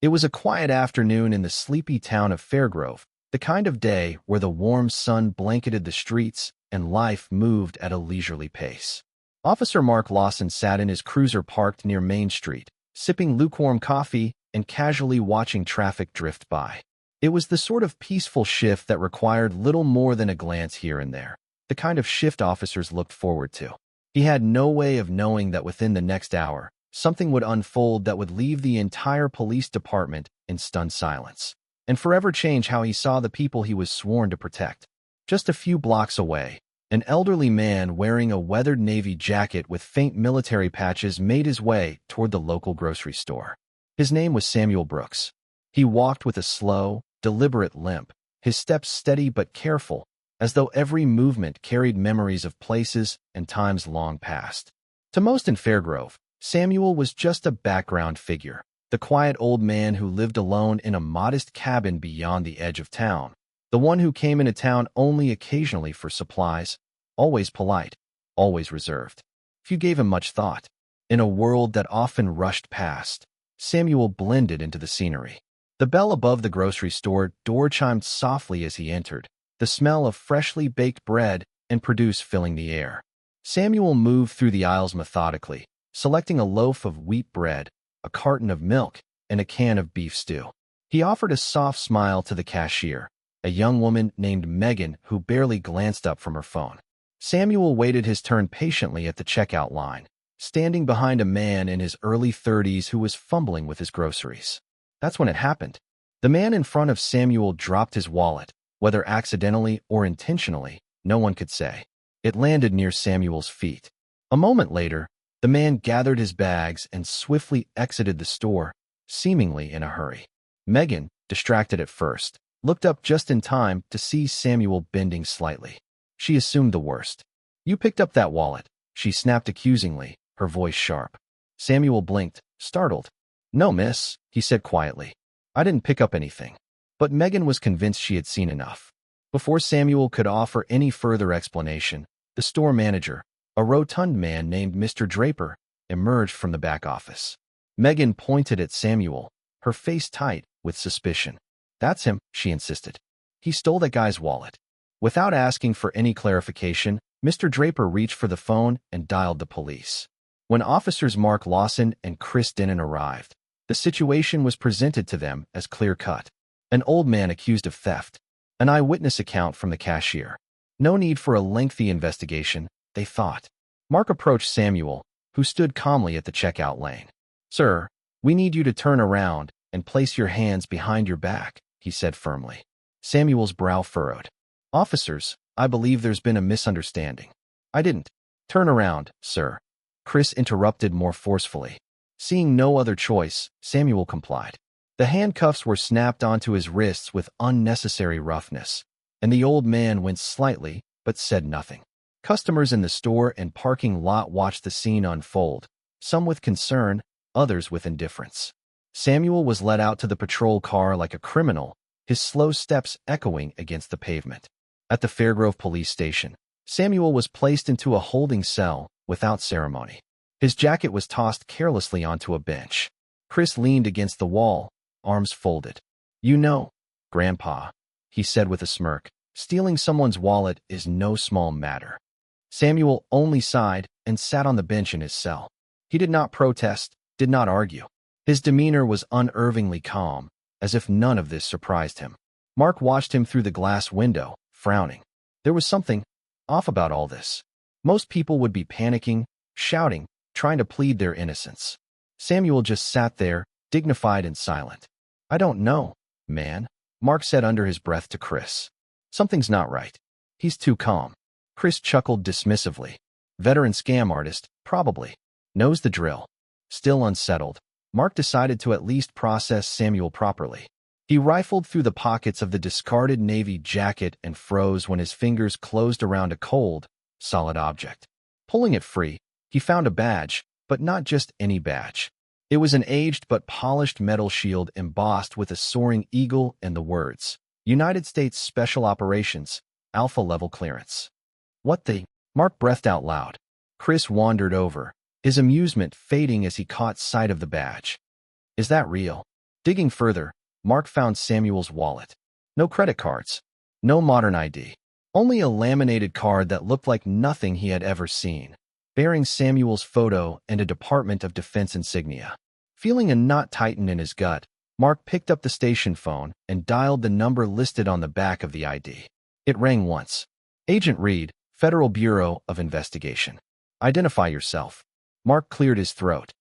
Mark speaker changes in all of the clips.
Speaker 1: It was a quiet afternoon in the sleepy town of Fairgrove, the kind of day where the warm sun blanketed the streets and life moved at a leisurely pace. Officer Mark Lawson sat in his cruiser parked near Main Street, sipping lukewarm coffee and casually watching traffic drift by. It was the sort of peaceful shift that required little more than a glance here and there, the kind of shift officers looked forward to. He had no way of knowing that within the next hour, something would unfold that would leave the entire police department in stunned silence, and forever change how he saw the people he was sworn to protect. Just a few blocks away, an elderly man wearing a weathered navy jacket with faint military patches made his way toward the local grocery store. His name was Samuel Brooks. He walked with a slow, deliberate limp, his steps steady but careful, as though every movement carried memories of places and times long past. To most in Fairgrove, Samuel was just a background figure, the quiet old man who lived alone in a modest cabin beyond the edge of town, the one who came into town only occasionally for supplies, always polite, always reserved. Few gave him much thought. In a world that often rushed past, Samuel blended into the scenery. The bell above the grocery store door chimed softly as he entered, the smell of freshly baked bread and produce filling the air. Samuel moved through the aisles methodically, selecting a loaf of wheat bread, a carton of milk, and a can of beef stew. He offered a soft smile to the cashier, a young woman named Megan who barely glanced up from her phone. Samuel waited his turn patiently at the checkout line, standing behind a man in his early 30s who was fumbling with his groceries. That's when it happened. The man in front of Samuel dropped his wallet, whether accidentally or intentionally, no one could say. It landed near Samuel's feet. A moment later, the man gathered his bags and swiftly exited the store, seemingly in a hurry. Megan, distracted at first, looked up just in time to see Samuel bending slightly. She assumed the worst. "You picked up that wallet," she snapped accusingly, her voice sharp. Samuel blinked, startled. "No, miss," he said quietly. "I didn't pick up anything." But Megan was convinced she had seen enough. Before Samuel could offer any further explanation, the store manager, a rotund man named Mr. Draper, emerged from the back office. Megan pointed at Samuel, her face tight with suspicion. "That's him," she insisted. "He stole that guy's wallet." Without asking for any clarification, Mr. Draper reached for the phone and dialed the police. When officers Mark Lawson and Chris Denon arrived, the situation was presented to them as clear-cut. An old man accused of theft, an eyewitness account from the cashier. No need for a lengthy investigation, they thought. Mark approached Samuel, who stood calmly at the checkout lane. "Sir, we need you to turn around and place your hands behind your back," he said firmly. Samuel's brow furrowed. "Officers, I believe there's been a misunderstanding." "I didn't." "Turn around, sir," Chris interrupted more forcefully. Seeing no other choice, Samuel complied. The handcuffs were snapped onto his wrists with unnecessary roughness, and the old man winced slightly but said nothing. Customers in the store and parking lot watched the scene unfold, some with concern, others with indifference. Samuel was led out to the patrol car like a criminal, his slow steps echoing against the pavement. At the Fairgrove police station, Samuel was placed into a holding cell without ceremony. His jacket was tossed carelessly onto a bench. Chris leaned against the wall, arms folded. "You know, Grandpa," he said with a smirk, "stealing someone's wallet is no small matter." Samuel only sighed and sat on the bench in his cell. He did not protest, did not argue. His demeanor was unervingly calm, as if none of this surprised him. Mark watched him through the glass window, frowning. There was something off about all this. Most people would be panicking, shouting, trying to plead their innocence. Samuel just sat there, dignified and silent. "I don't know, man," Mark said under his breath to Chris. "Something's not right. He's too calm." Chris chuckled dismissively. "Veteran scam artist, probably. Knows the drill." Still unsettled, Mark decided to at least process Samuel properly. He rifled through the pockets of the discarded navy jacket and froze when his fingers closed around a cold, solid object. Pulling it free, he found a badge, but not just any badge. It was an aged but polished metal shield embossed with a soaring eagle and the words, "United States Special Operations, Alpha Level Clearance." "What the?" Mark breathed out loud. Chris wandered over, his amusement fading as he caught sight of the badge. "Is that real?" Digging further, Mark found Samuel's wallet. No credit cards. No modern ID. Only a laminated card that looked like nothing he had ever seen, bearing Samuel's photo and a Department of Defense insignia. Feeling a knot tighten in his gut, Mark picked up the station phone and dialed the number listed on the back of the ID. It rang once. Agent Reed, Federal Bureau of Investigation. Identify yourself. Mark cleared his throat.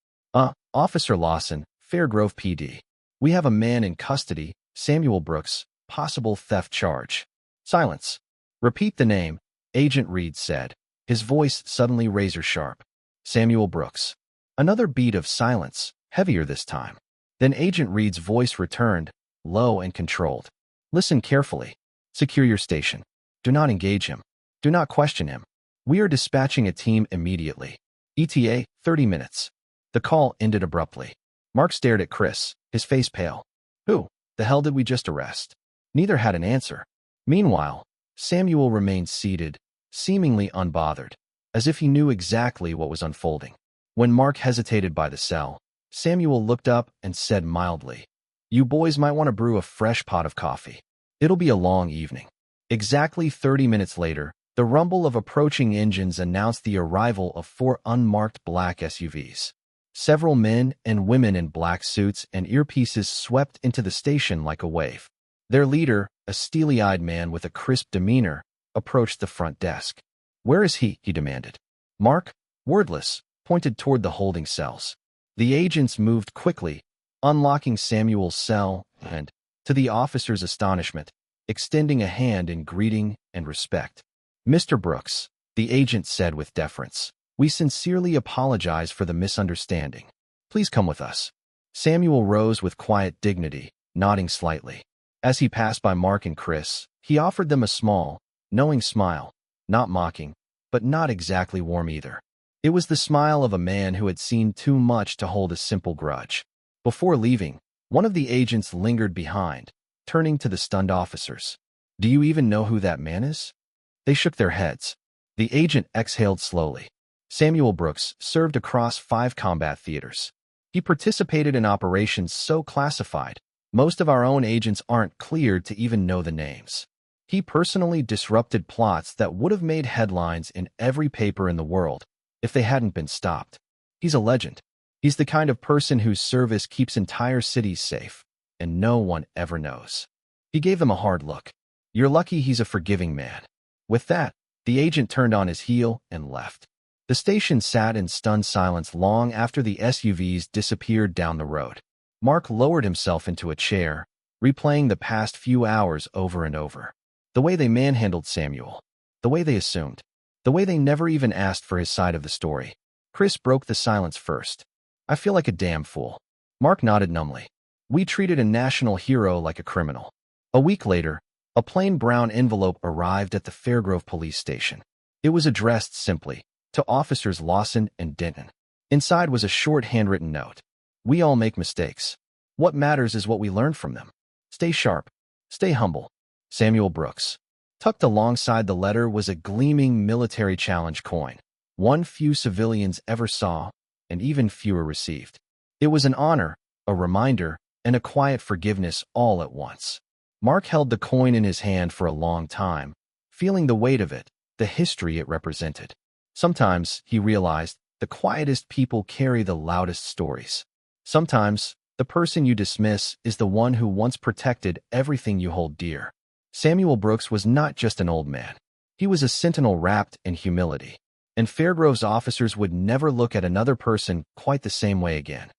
Speaker 1: Officer Lawson, Fairgrove PD. We have a man in custody, Samuel Brooks, possible theft charge. Silence. Repeat the name, Agent Reed said, his voice suddenly razor-sharp. Samuel Brooks. Another beat of silence, heavier this time. Then Agent Reed's voice returned, low and controlled. Listen carefully. Secure your station. Do not engage him. Do not question him. We are dispatching a team immediately. ETA, 30 minutes. The call ended abruptly. Mark stared at Chris, his face pale. Who the hell did we just arrest? Neither had an answer. Meanwhile, Samuel remained seated, seemingly unbothered, as if he knew exactly what was unfolding. When Mark hesitated by the cell, Samuel looked up and said mildly, You boys might want to brew a fresh pot of coffee. It'll be a long evening. Exactly 30 minutes later, the rumble of approaching engines announced the arrival of 4 unmarked black SUVs. Several men and women in black suits and earpieces swept into the station like a wave. Their leader, a steely-eyed man with a crisp demeanor, approached the front desk. Where is he? He demanded. Mark, wordless, pointed toward the holding cells. The agents moved quickly, unlocking Samuel's cell and, to the officer's astonishment, extending a hand in greeting and respect. Mr. Brooks, the agent said with deference, we sincerely apologize for the misunderstanding. Please come with us. Samuel rose with quiet dignity, nodding slightly. As he passed by Mark and Chris, he offered them a small, knowing smile, not mocking, but not exactly warm either. It was the smile of a man who had seen too much to hold a simple grudge. Before leaving, one of the agents lingered behind, turning to the stunned officers. Do you even know who that man is? They shook their heads. The agent exhaled slowly. Samuel Brooks served across 5 combat theaters. He participated in operations so classified, most of our own agents aren't cleared to even know the names. He personally disrupted plots that would have made headlines in every paper in the world if they hadn't been stopped. He's a legend. He's the kind of person whose service keeps entire cities safe, and no one ever knows. He gave them a hard look. You're lucky he's a forgiving man. With that, the agent turned on his heel and left. The station sat in stunned silence long after the SUVs disappeared down the road. Mark lowered himself into a chair, replaying the past few hours over and over. The way they manhandled Samuel. The way they assumed. The way they never even asked for his side of the story. Chris broke the silence first. I feel like a damn fool. Mark nodded numbly. We treated a national hero like a criminal. A week later, a plain brown envelope arrived at the Fairgrove police station. It was addressed simply, to Officers Lawson and Denton. Inside was a short handwritten note. We all make mistakes. What matters is what we learn from them. Stay sharp. Stay humble. Samuel Brooks. Tucked alongside the letter was a gleaming military challenge coin, one few civilians ever saw, and even fewer received. It was an honor, a reminder, and a quiet forgiveness all at once. Mark held the coin in his hand for a long time, feeling the weight of it, the history it represented. Sometimes, he realized, the quietest people carry the loudest stories. Sometimes, the person you dismiss is the one who once protected everything you hold dear. Samuel Brooks was not just an old man. He was a sentinel wrapped in humility, and Fairgrove's officers would never look at another person quite the same way again.